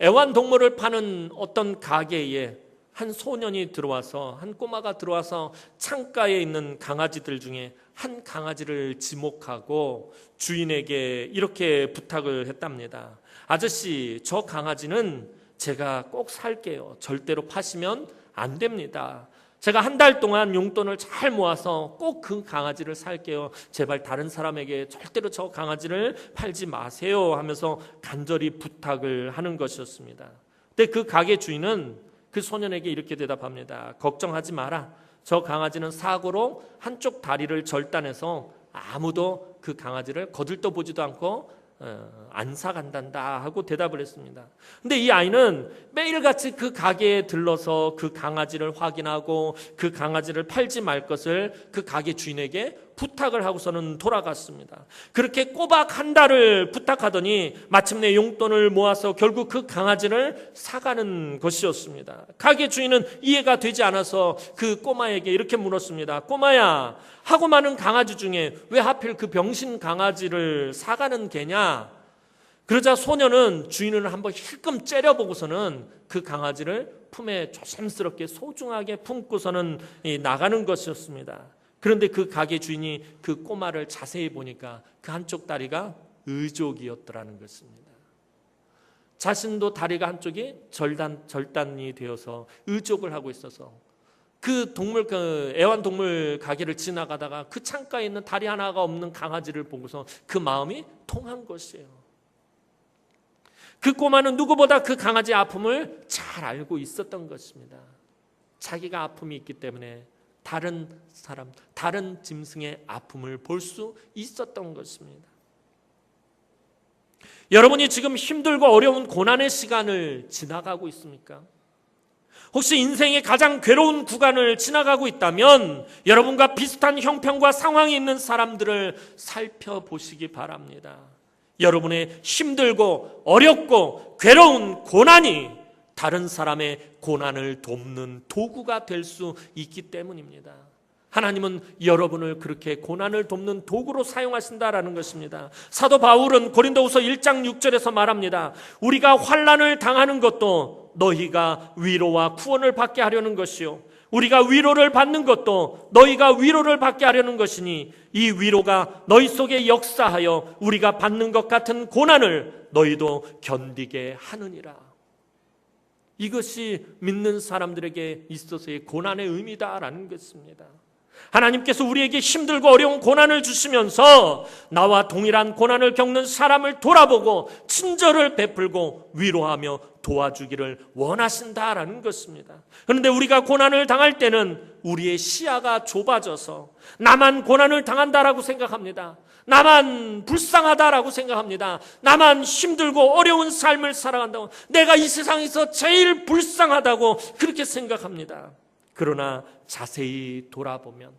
애완동물을 파는 어떤 가게에 한 소년이 들어와서 한 꼬마가 들어와서 창가에 있는 강아지들 중에 한 강아지를 지목하고 주인에게 이렇게 부탁을 했답니다. 아저씨, 저 강아지는 제가 꼭 살게요. 절대로 파시면 안 됩니다. 제가 한 달 동안 용돈을 잘 모아서 꼭 그 강아지를 살게요. 제발 다른 사람에게 절대로 저 강아지를 팔지 마세요 하면서 간절히 부탁을 하는 것이었습니다. 근데 그 가게 주인은 그 소년에게 이렇게 대답합니다. 걱정하지 마라. 저 강아지는 사고로 한쪽 다리를 절단해서 아무도 그 강아지를 거들떠보지도 않고 안 사간단다 하고 대답을 했습니다. 근데 이 아이는 매일같이 그 가게에 들러서 그 강아지를 확인하고 그 강아지를 팔지 말 것을 그 가게 주인에게 부탁을 하고서는 돌아갔습니다. 그렇게 꼬박 한 달을 부탁하더니 마침내 용돈을 모아서 결국 그 강아지를 사가는 것이었습니다. 가게 주인은 이해가 되지 않아서 그 꼬마에게 이렇게 물었습니다. 꼬마야, 하고 많은 강아지 중에 왜 하필 그 병신 강아지를 사가는 개냐? 그러자 소녀는 주인을 한번 힐끔 째려보고서는 그 강아지를 품에 조심스럽게 소중하게 품고서는 나가는 것이었습니다. 그런데 그 가게 주인이 그 꼬마를 자세히 보니까 그 한쪽 다리가 의족이었더라는 것입니다. 자신도 다리가 한쪽이 절단이 되어서 의족을 하고 있어서 그 애완동물 가게를 지나가다가 그 창가에 있는 다리 하나가 없는 강아지를 보고서 그 마음이 통한 것이에요. 그 꼬마는 누구보다 그 강아지의 아픔을 잘 알고 있었던 것입니다. 자기가 아픔이 있기 때문에 다른 사람, 다른 짐승의 아픔을 볼 수 있었던 것입니다. 여러분이 지금 힘들고 어려운 고난의 시간을 지나가고 있습니까? 혹시 인생의 가장 괴로운 구간을 지나가고 있다면 여러분과 비슷한 형편과 상황이 있는 사람들을 살펴보시기 바랍니다. 여러분의 힘들고 어렵고 괴로운 고난이 다른 사람의 고난을 돕는 도구가 될 수 있기 때문입니다. 하나님은 여러분을 그렇게 고난을 돕는 도구로 사용하신다라는 것입니다. 사도 바울은 고린도후서 1장 6절에서 말합니다. 우리가 환난을 당하는 것도 너희가 위로와 구원을 받게 하려는 것이요, 우리가 위로를 받는 것도 너희가 위로를 받게 하려는 것이니 이 위로가 너희 속에 역사하여 우리가 받는 것 같은 고난을 너희도 견디게 하느니라. 이것이 믿는 사람들에게 있어서의 고난의 의미다라는 것입니다. 하나님께서 우리에게 힘들고 어려운 고난을 주시면서 나와 동일한 고난을 겪는 사람을 돌아보고 친절을 베풀고 위로하며 도와주기를 원하신다라는 것입니다. 그런데 우리가 고난을 당할 때는 우리의 시야가 좁아져서 나만 고난을 당한다라고 생각합니다. 나만 불쌍하다라고 생각합니다. 나만 힘들고 어려운 삶을 살아간다고, 내가 이 세상에서 제일 불쌍하다고 그렇게 생각합니다. 그러나 자세히 돌아보면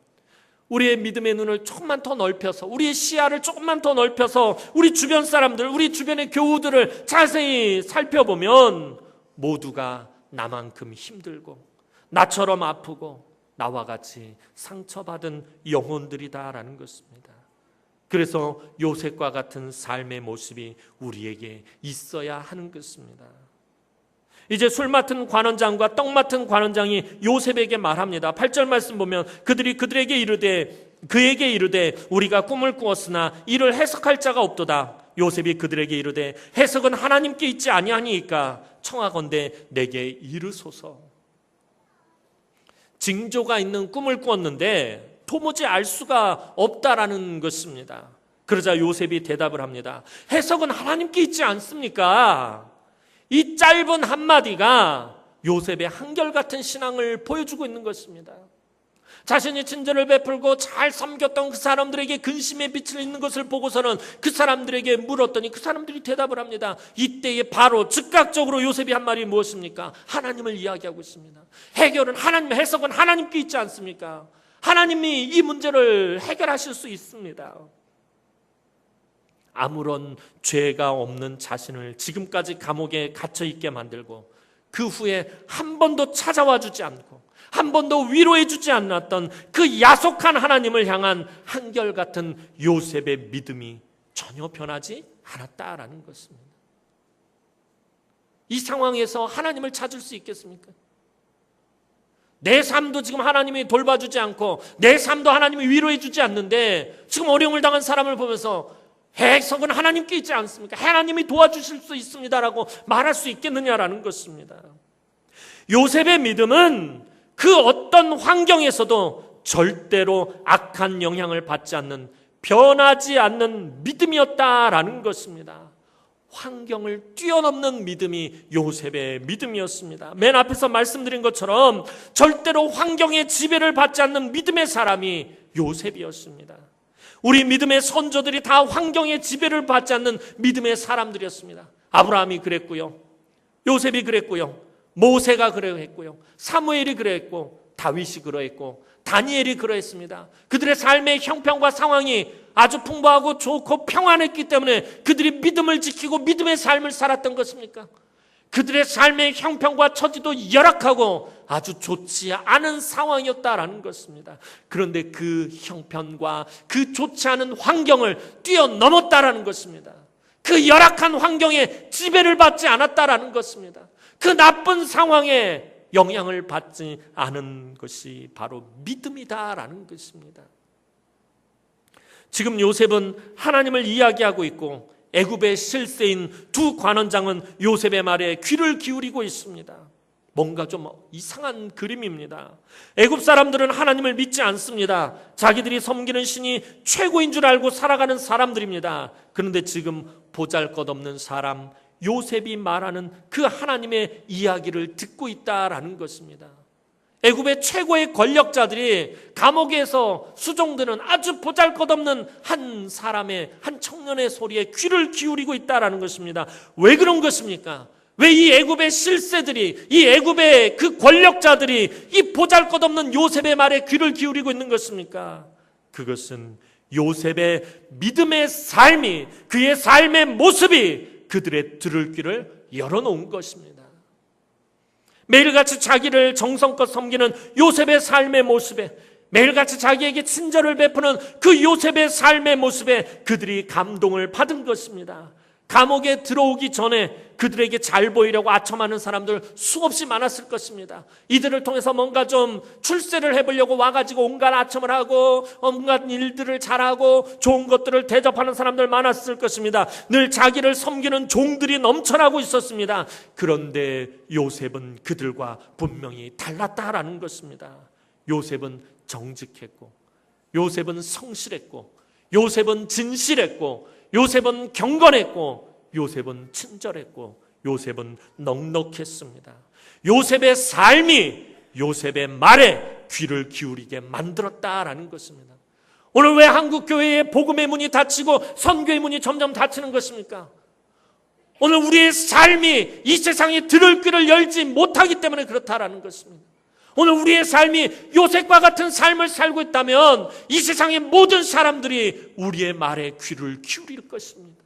우리의 믿음의 눈을 조금만 더 넓혀서, 우리의 시야를 조금만 더 넓혀서 우리 주변 사람들, 우리 주변의 교우들을 자세히 살펴보면 모두가 나만큼 힘들고 나처럼 아프고 나와 같이 상처받은 영혼들이다라는 것입니다. 그래서 요셉과 같은 삶의 모습이 우리에게 있어야 하는 것입니다. 이제 술 맡은 관원장과 떡 맡은 관원장이 요셉에게 말합니다. 8절 말씀 보면 그에게 이르되 우리가 꿈을 꾸었으나 이를 해석할 자가 없도다. 요셉이 그들에게 이르되 해석은 하나님께 있지 아니하니이까 청하건대 내게 이르소서. 징조가 있는 꿈을 꾸었는데 도무지 알 수가 없다라는 것입니다. 그러자 요셉이 대답을 합니다. 해석은 하나님께 있지 않습니까? 이 짧은 한마디가 요셉의 한결같은 신앙을 보여주고 있는 것입니다. 자신이 친절을 베풀고 잘 섬겼던 그 사람들에게 근심의 빛을 있는 것을 보고서는 그 사람들에게 물었더니 그 사람들이 대답을 합니다. 이때에 바로 즉각적으로 요셉이 한 말이 무엇입니까? 하나님을 이야기하고 있습니다. 해석은 하나님께 있지 않습니까? 하나님이 이 문제를 해결하실 수 있습니다. 아무런 죄가 없는 자신을 지금까지 감옥에 갇혀 있게 만들고 그 후에 한 번도 찾아와 주지 않고 한 번도 위로해 주지 않았던 그 야속한 하나님을 향한 한결같은 요셉의 믿음이 전혀 변하지 않았다라는 것입니다. 이 상황에서 하나님을 찾을 수 있겠습니까? 내 삶도 지금 하나님이 돌봐주지 않고 내 삶도 하나님이 위로해 주지 않는데 지금 어려움을 당한 사람을 보면서 해석은 하나님께 있지 않습니까? 하나님이 도와주실 수 있습니다라고 말할 수 있겠느냐라는 것입니다. 요셉의 믿음은 그 어떤 환경에서도 절대로 악한 영향을 받지 않는, 변하지 않는 믿음이었다라는 것입니다. 환경을 뛰어넘는 믿음이 요셉의 믿음이었습니다. 맨 앞에서 말씀드린 것처럼 절대로 환경의 지배를 받지 않는 믿음의 사람이 요셉이었습니다. 우리 믿음의 선조들이 다 환경의 지배를 받지 않는 믿음의 사람들이었습니다. 아브라함이 그랬고요, 요셉이 그랬고요, 모세가 그러했고요, 사무엘이 그랬고, 다윗이 그러했고, 다니엘이 그러했습니다. 그들의 삶의 형편과 상황이 아주 풍부하고 좋고 평안했기 때문에 그들이 믿음을 지키고 믿음의 삶을 살았던 것입니까? 그들의 삶의 형편과 처지도 열악하고 아주 좋지 않은 상황이었다라는 것입니다. 그런데 그 형편과 그 좋지 않은 환경을 뛰어넘었다라는 것입니다. 그 열악한 환경에 지배를 받지 않았다라는 것입니다. 그 나쁜 상황에 영향을 받지 않은 것이 바로 믿음이다라는 것입니다. 지금 요셉은 하나님을 이야기하고 있고 애굽의 실세인 두 관원장은 요셉의 말에 귀를 기울이고 있습니다. 뭔가 좀 이상한 그림입니다. 애굽 사람들은 하나님을 믿지 않습니다. 자기들이 섬기는 신이 최고인 줄 알고 살아가는 사람들입니다. 그런데 지금 보잘것없는 사람 요셉이 말하는 그 하나님의 이야기를 듣고 있다라는 것입니다. 애굽의 최고의 권력자들이 감옥에서 수종드는 아주 보잘것없는 한 사람의, 한 청년의 소리에 귀를 기울이고 있다라는 것입니다. 왜 그런 것입니까? 왜 이 애굽의 실세들이, 이 애굽의 그 권력자들이 이 보잘것없는 요셉의 말에 귀를 기울이고 있는 것입니까? 그것은 요셉의 믿음의 삶이, 그의 삶의 모습이 그들의 들을 귀를 열어놓은 것입니다. 매일같이 자기를 정성껏 섬기는 요셉의 삶의 모습에, 매일같이 자기에게 친절을 베푸는 그 요셉의 삶의 모습에 그들이 감동을 받은 것입니다. 감옥에 들어오기 전에 그들에게 잘 보이려고 아첨하는 사람들 수없이 많았을 것입니다. 이들을 통해서 뭔가 좀 출세를 해보려고 와가지고 온갖 아첨을 하고 온갖 일들을 잘하고 좋은 것들을 대접하는 사람들 많았을 것입니다. 늘 자기를 섬기는 종들이 넘쳐나고 있었습니다. 그런데 요셉은 그들과 분명히 달랐다라는 것입니다. 요셉은 정직했고, 요셉은 성실했고, 요셉은 진실했고, 요셉은 경건했고, 요셉은 친절했고, 요셉은 넉넉했습니다. 요셉의 삶이 요셉의 말에 귀를 기울이게 만들었다라는 것입니다. 오늘 왜 한국교회의 복음의 문이 닫히고 선교의 문이 점점 닫히는 것입니까? 오늘 우리의 삶이 이 세상에 들을 귀를 열지 못하기 때문에 그렇다라는 것입니다. 오늘 우리의 삶이 요셉과 같은 삶을 살고 있다면 이 세상의 모든 사람들이 우리의 말에 귀를 기울일 것입니다.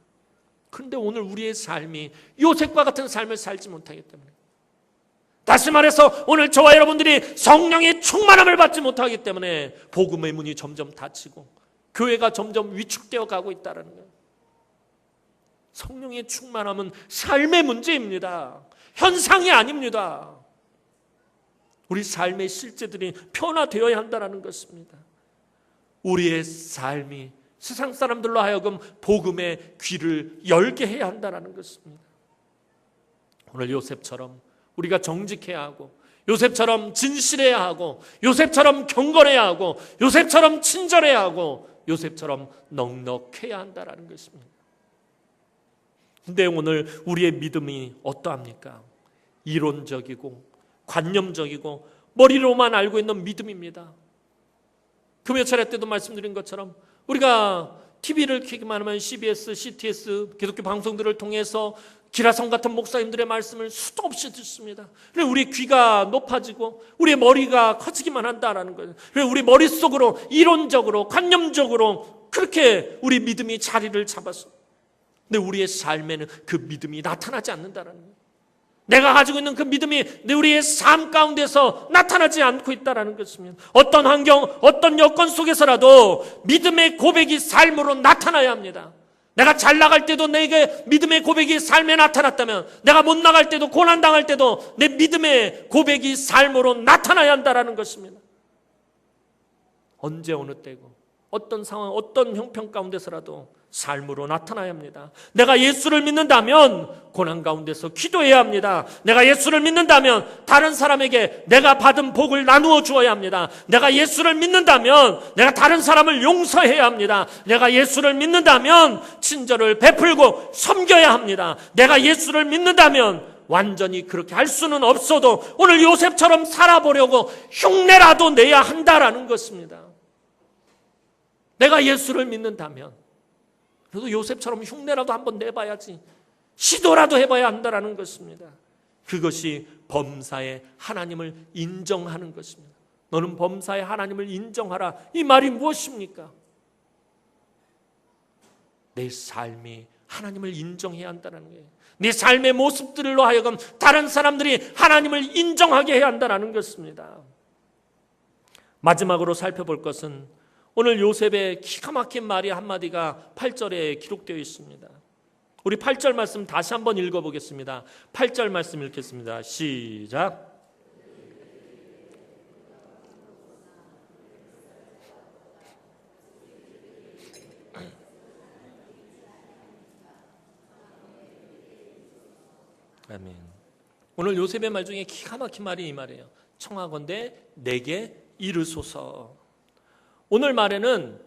그런데 오늘 우리의 삶이 요셉과 같은 삶을 살지 못하기 때문에, 다시 말해서 오늘 저와 여러분들이 성령의 충만함을 받지 못하기 때문에 복음의 문이 점점 닫히고 교회가 점점 위축되어 가고 있다는 거예요. 성령의 충만함은 삶의 문제입니다. 현상이 아닙니다. 우리 삶의 실제들이 변화되어야 한다는 것입니다. 우리의 삶이 세상 사람들로 하여금 복음의 귀를 열게 해야 한다는 것입니다. 오늘 요셉처럼 우리가 정직해야 하고, 요셉처럼 진실해야 하고, 요셉처럼 경건해야 하고, 요셉처럼 친절해야 하고, 요셉처럼 넉넉해야 한다는 것입니다. 근데 오늘 우리의 믿음이 어떠합니까? 이론적이고 관념적이고 머리로만 알고 있는 믿음입니다. 금요 차례 때도 말씀드린 것처럼 우리가 TV를 켜기만 하면 CBS, CTS 기독교 방송들을 통해서 기라성 같은 목사님들의 말씀을 수도 없이 듣습니다. 그래서 우리 귀가 높아지고 우리의 머리가 커지기만 한다라는 거예요. 그래서 우리 머릿속으로 이론적으로 관념적으로 그렇게 우리 믿음이 자리를 잡았어. 근데 우리의 삶에는 그 믿음이 나타나지 않는다는 거예요. 내가 가지고 있는 그 믿음이 우리의 삶 가운데서 나타나지 않고 있다는 것입니다. 어떤 환경, 어떤 여건 속에서라도 믿음의 고백이 삶으로 나타나야 합니다. 내가 잘 나갈 때도 내게 믿음의 고백이 삶에 나타났다면, 내가 못 나갈 때도, 고난당할 때도 내 믿음의 고백이 삶으로 나타나야 한다는 것입니다. 언제 어느 때고 어떤 상황, 어떤 형편 가운데서라도 삶으로 나타나야 합니다. 내가 예수를 믿는다면 고난 가운데서 기도해야 합니다. 내가 예수를 믿는다면 다른 사람에게 내가 받은 복을 나누어 주어야 합니다. 내가 예수를 믿는다면 내가 다른 사람을 용서해야 합니다. 내가 예수를 믿는다면 친절을 베풀고 섬겨야 합니다. 내가 예수를 믿는다면 완전히 그렇게 할 수는 없어도 오늘 요셉처럼 살아보려고 흉내라도 내야 한다라는 것입니다. 내가 예수를 믿는다면 그래도 요셉처럼 흉내라도 한번 내봐야지, 시도라도 해봐야 한다는 것입니다. 그것이 범사에 하나님을 인정하는 것입니다. 너는 범사에 하나님을 인정하라. 이 말이 무엇입니까? 내 삶이 하나님을 인정해야 한다는 거예요. 내 삶의 모습들로 하여금 다른 사람들이 하나님을 인정하게 해야 한다는 것입니다. 마지막으로 살펴볼 것은 오늘 요셉의 기가 막힌 말이 한마디가 8절에 기록되어 있습니다. 우리 8절 말씀 다시 한번 읽어보겠습니다. 8절 말씀 읽겠습니다. 시작. 아멘. 오늘 요셉의 말 중에 기가 막힌 말이 이 말이에요. 청하건대 내게 이르소서. 오늘 말에는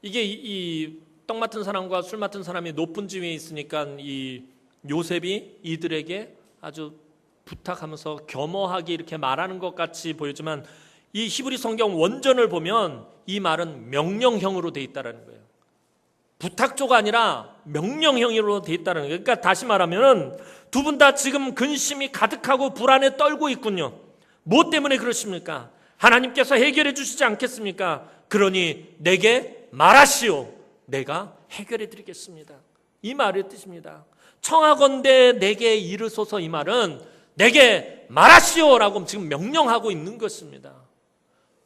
이게 이 떡 맡은 사람과 술 맡은 사람이 높은 지위에 있으니까 이 요셉이 이들에게 아주 부탁하면서 겸허하게 이렇게 말하는 것 같이 보이지만 이 히브리 성경 원전을 보면 이 말은 명령형으로 돼 있다는 거예요. 부탁조가 아니라 명령형으로 돼 있다는 거예요. 그러니까 다시 말하면 두 분 다 지금 근심이 가득하고 불안에 떨고 있군요. 무엇 때문에 그러십니까? 하나님께서 해결해 주시지 않겠습니까? 그러니 내게 말하시오. 내가 해결해 드리겠습니다. 이 말의 뜻입니다. 청하건대 내게 이르소서. 이 말은 내게 말하시오라고 지금 명령하고 있는 것입니다.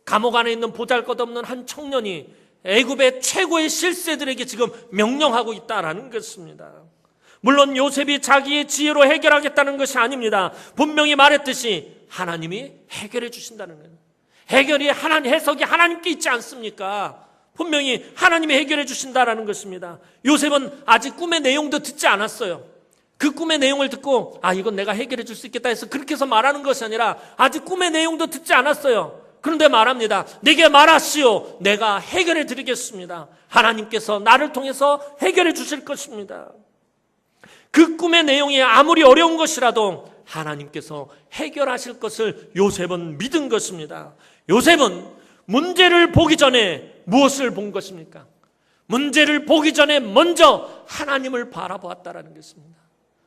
감옥 안에 있는 보잘것없는 한 청년이 애굽의 최고의 실세들에게 지금 명령하고 있다라는 것입니다. 물론 요셉이 자기의 지혜로 해결하겠다는 것이 아닙니다. 분명히 말했듯이 하나님이 해결해 주신다는 거예요. 해결이 해석이 하나님께 있지 않습니까? 분명히 하나님이 해결해 주신다라는 것입니다. 요셉은 아직 꿈의 내용도 듣지 않았어요. 그 꿈의 내용을 듣고 이건 내가 해결해 줄 수 있겠다 해서 그렇게 해서 말하는 것이 아니라 아직 꿈의 내용도 듣지 않았어요. 그런데 말합니다. 내게 말하시오. 내가 해결해 드리겠습니다. 하나님께서 나를 통해서 해결해 주실 것입니다. 그 꿈의 내용이 아무리 어려운 것이라도 하나님께서 해결하실 것을 요셉은 믿은 것입니다. 요셉은 문제를 보기 전에 무엇을 본 것입니까? 문제를 보기 전에 먼저 하나님을 바라보았다는 것입니다.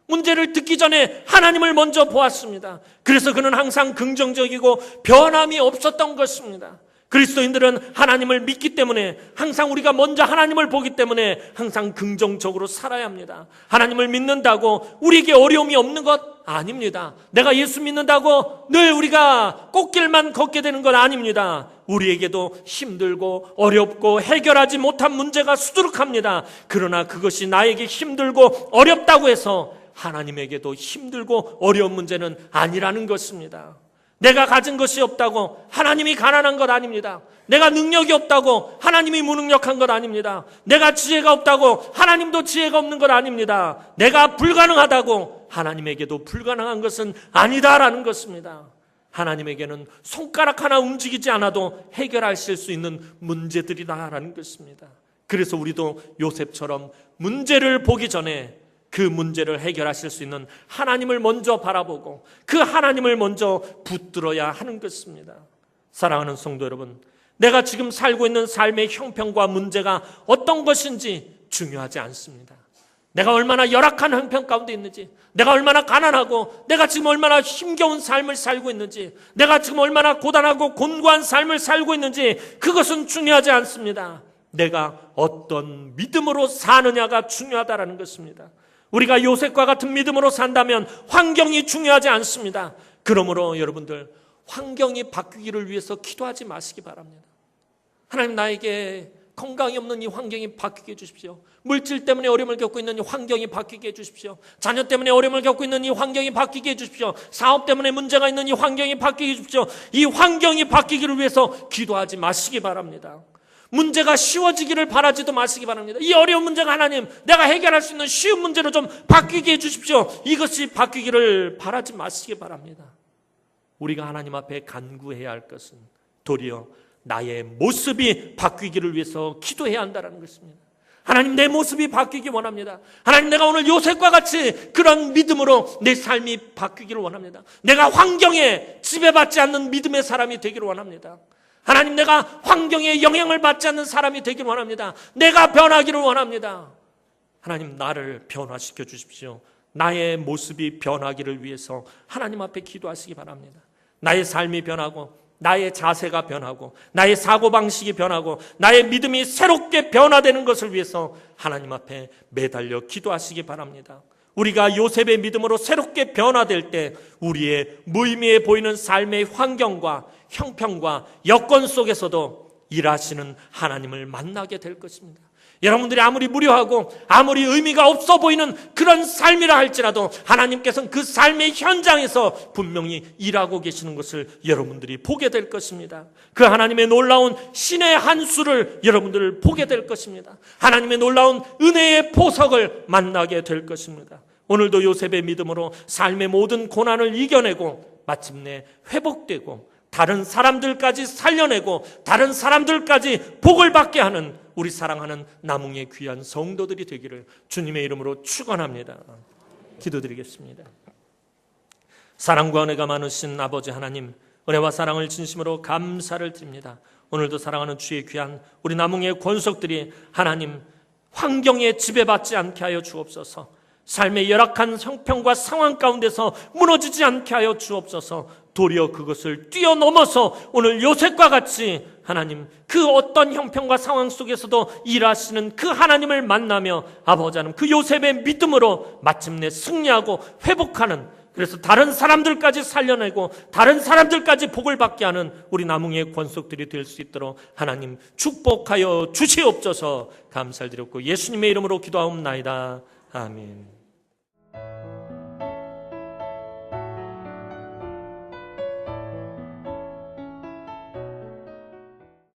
문제를 듣기 전에 하나님을 먼저 보았습니다. 그래서 그는 항상 긍정적이고 변함이 없었던 것입니다. 그리스도인들은 하나님을 믿기 때문에 항상 우리가 먼저 하나님을 보기 때문에 항상 긍정적으로 살아야 합니다. 하나님을 믿는다고 우리에게 어려움이 없는 것 아닙니다. 내가 예수 믿는다고 늘 우리가 꽃길만 걷게 되는 건 아닙니다. 우리에게도 힘들고 어렵고 해결하지 못한 문제가 수두룩합니다. 그러나 그것이 나에게 힘들고 어렵다고 해서 하나님에게도 힘들고 어려운 문제는 아니라는 것입니다. 내가 가진 것이 없다고 하나님이 가난한 것 아닙니다. 내가 능력이 없다고 하나님이 무능력한 것 아닙니다. 내가 지혜가 없다고 하나님도 지혜가 없는 것 아닙니다. 내가 불가능하다고 하나님에게도 불가능한 것은 아니다라는 것입니다. 하나님에게는 손가락 하나 움직이지 않아도 해결하실 수 있는 문제들이다라는 것입니다. 그래서 우리도 요셉처럼 문제를 보기 전에 그 문제를 해결하실 수 있는 하나님을 먼저 바라보고 그 하나님을 먼저 붙들어야 하는 것입니다. 사랑하는 성도 여러분, 내가 지금 살고 있는 삶의 형편과 문제가 어떤 것인지 중요하지 않습니다. 내가 얼마나 열악한 형편 가운데 있는지, 내가 얼마나 가난하고 내가 지금 얼마나 힘겨운 삶을 살고 있는지, 내가 지금 얼마나 고단하고 곤고한 삶을 살고 있는지 그것은 중요하지 않습니다. 내가 어떤 믿음으로 사느냐가 중요하다는 것입니다. 우리가 요셉과 같은 믿음으로 산다면 환경이 중요하지 않습니다. 그러므로 여러분들 환경이 바뀌기를 위해서 기도하지 마시기 바랍니다. 하나님, 나에게 건강이 없는 이 환경이 바뀌게 해주십시오. 물질 때문에 어려움을 겪고 있는 이 환경이 바뀌게 해주십시오. 자녀 때문에 어려움을 겪고 있는 이 환경이 바뀌게 해주십시오. 사업 때문에 문제가 있는 이 환경이 바뀌게 해주십시오. 이 환경이 바뀌기를 위해서 기도하지 마시기 바랍니다. 문제가 쉬워지기를 바라지도 마시기 바랍니다. 이 어려운 문제가 하나님, 내가 해결할 수 있는 쉬운 문제로 좀 바뀌게 해주십시오. 이것이 바뀌기를 바라지 마시기 바랍니다. 우리가 하나님 앞에 간구해야 할 것은 도리어 나의 모습이 바뀌기를 위해서 기도해야 한다는 것입니다. 하나님, 내 모습이 바뀌기 원합니다. 하나님, 내가 오늘 요셉과 같이 그런 믿음으로 내 삶이 바뀌기를 원합니다. 내가 환경에 지배받지 않는 믿음의 사람이 되기를 원합니다. 하나님, 내가 환경에 영향을 받지 않는 사람이 되길 원합니다. 내가 변하기를 원합니다. 하나님, 나를 변화시켜 주십시오. 나의 모습이 변하기를 위해서 하나님 앞에 기도하시기 바랍니다. 나의 삶이 변하고, 나의 자세가 변하고, 나의 사고방식이 변하고, 나의 믿음이 새롭게 변화되는 것을 위해서 하나님 앞에 매달려 기도하시기 바랍니다. 우리가 요셉의 믿음으로 새롭게 변화될 때 우리의 무의미해 보이는 삶의 환경과 형편과 여건 속에서도 일하시는 하나님을 만나게 될 것입니다. 여러분들이 아무리 무료하고 아무리 의미가 없어 보이는 그런 삶이라 할지라도 하나님께서는 그 삶의 현장에서 분명히 일하고 계시는 것을 여러분들이 보게 될 것입니다. 그 하나님의 놀라운 신의 한 수를 여러분들 보게 될 것입니다. 하나님의 놀라운 은혜의 보석을 만나게 될 것입니다. 오늘도 요셉의 믿음으로 삶의 모든 고난을 이겨내고 마침내 회복되고 다른 사람들까지 살려내고 다른 사람들까지 복을 받게 하는 우리 사랑하는 남웅의 귀한 성도들이 되기를 주님의 이름으로 축원합니다. 기도드리겠습니다. 사랑과 은혜가 많으신 아버지 하나님, 은혜와 사랑을 진심으로 감사를 드립니다. 오늘도 사랑하는 주의 귀한 우리 남웅의 권속들이 하나님 환경에 지배받지 않게 하여 주옵소서. 삶의 열악한 형편과 상황 가운데서 무너지지 않게 하여 주옵소서. 도리어 그것을 뛰어넘어서 오늘 요셉과 같이 하나님 그 어떤 형편과 상황 속에서도 일하시는 그 하나님을 만나며 아버지 하나님 그 요셉의 믿음으로 마침내 승리하고 회복하는, 그래서 다른 사람들까지 살려내고 다른 사람들까지 복을 받게 하는 우리 남웅의 권속들이 될 수 있도록 하나님 축복하여 주시옵소서. 감사를 드렸고 예수님의 이름으로 기도하옵나이다. 아멘.